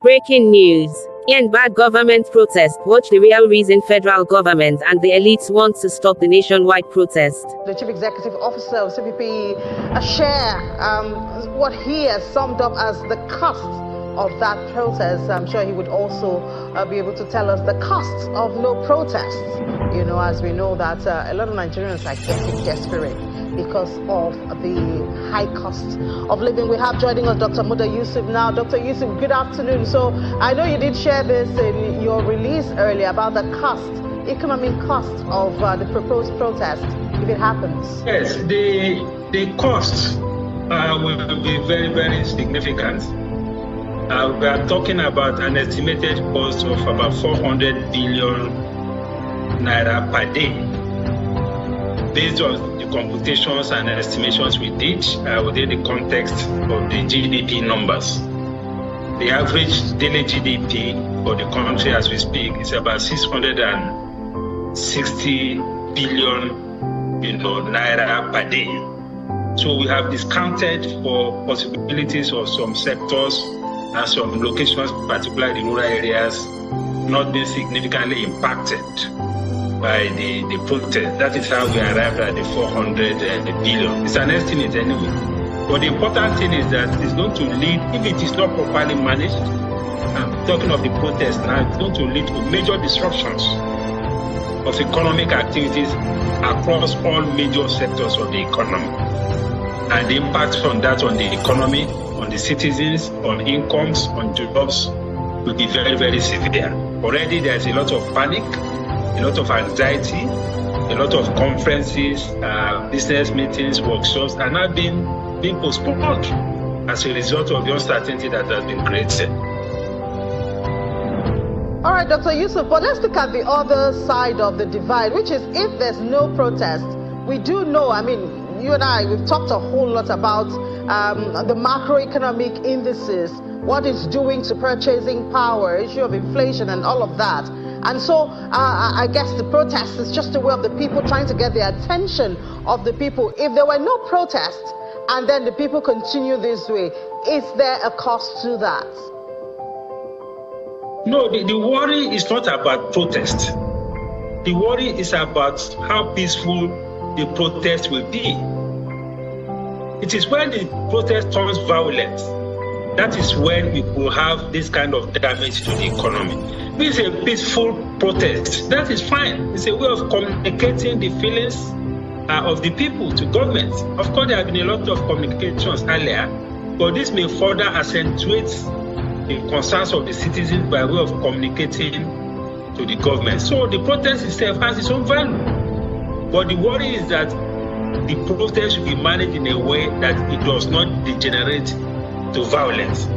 Breaking news. End bad government protest. Watch the real reason federal government and the elites want to stop the nationwide protest. The Chief Executive Officer of CPP share what he has summed up as the cost of that protest. I'm sure he would also be able to tell us the cost of no protest. You know, as we know that a lot of Nigerians are getting desperate because of the high cost of living. We have joining us Dr. Muda Yusuf now. Dr. Yusuf, good afternoon. So I know you did share this in your release earlier about the cost, economic cost of the proposed protest if it happens. Yes, the cost will be very, very significant. We are talking about an estimated cost of about 400 billion naira per day. Based on the computations and estimations we did within the context of the GDP numbers. The average daily GDP for the country as we speak is about 660 billion naira per day. So we have discounted for possibilities of some sectors and some locations, particularly the rural areas, not being significantly impacted by the protest. That is how we arrived at the 400 billion. It's an estimate anyway. But the important thing is that it's going to lead, if it is not properly managed, I'm talking of the protest now, it's going to lead to major disruptions of economic activities across all major sectors of the economy. And the impact from that on the economy, on the citizens, on incomes, on jobs will be very, very severe. Already there's a lot of panic, a lot of anxiety, a lot of conferences, business meetings, workshops are now being postponed as a result of the uncertainty that has been created. All right, Dr. Yusuf, but let's look at the other side of the divide, which is if there's no protest, we do know, I mean, you and I, we've talked a whole lot about the macroeconomic indices, what it's doing to purchasing power, issue of inflation and all of that. And so I guess the protest is just a way of the people trying to get the attention of the people. If there were no protest and then the people continue this way, is there a cost to that? No, the worry is not about protest. The worry is about how peaceful the protest will be. It is when the protest turns violent, that is when we will have this kind of damage to the economy. This is a peaceful protest. That is fine. It's a way of communicating the feelings of the people to government. Of course, there have been a lot of communications earlier, but this may further accentuate the concerns of the citizens by way of communicating to the government. So the protest itself has its own value. But the worry is that the protest should be managed in a way that it does not degenerate to violence.